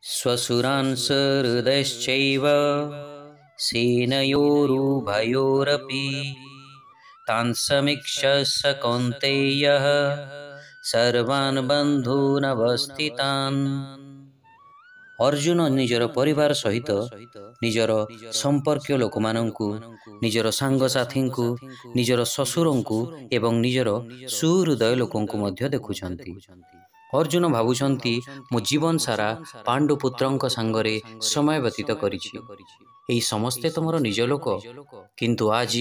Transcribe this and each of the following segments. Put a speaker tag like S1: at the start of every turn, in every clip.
S1: स्वसुरान् सहृदश्चैव सेनयोरुभयोरपि तान् समीक्ष्य स कौन्तेयः सर्वान् बन्धूनवस्थितान्। अर्जुन निजर परिवार सहित निजर संपर्क लोक मानंकु, निजर सांगसाथी को, निजर ससुरंकु एवं निजर सुहृदय लोकंकु मध्य देखुछंती। अर्जुन भावुछंती मो जीवन सारा पांडुपुत्रंक सांगरे समय व्यतीत करिछि। एई समस्ते तुमर निज लोक, किंतु आज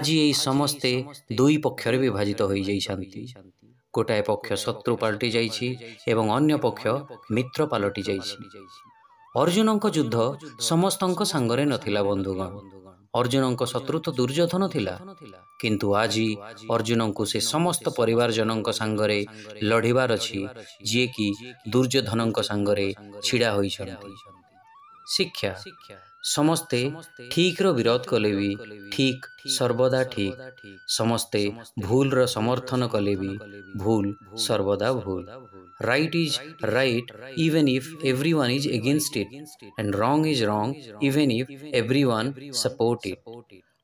S1: एई समस्ते दुई पक्षरे विभाजित होई जाइछंती। गोटाए पक्ष शत्रु पलटि जाइछि एवं अन्य पक्ष मित्र पलटि जाइछि। अर्जुनंक युद्ध समस्तंक सांगरे नथिला बंधुगण। अर्जुनंक शत्रु तो दुर्योधन थिला, किंतु आजी अर्जुनंकु से समस्त परिवार जनंक सांगरे लढिबार अछि, जे कि दुर्योधनंक सांगरे छिड़ा होइछंती। शिक्षा समस्ते ठीक रो विरोध कले भी ठीक सर्वदा ठीक, समस्ते भूल रो समर्थन कले भी भूल सर्वदा भूल। Right is right even if everyone is against it, and wrong is wrong even if everyone support it.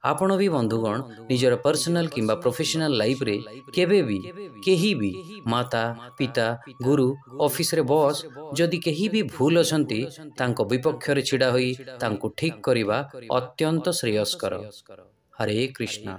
S1: आपण भी बंधुगण निजर पर्सनल किंबा प्रोफेशनल लाइफ रे केबे भी केही भी माता पिता गुरु ऑफिस रे बॉस जदि केही भी भूल अछंती तांको विपक्ष रे छिड़ा होई तांको ठीक करिबा अत्यंत श्रेयस्कर। हरे कृष्णा।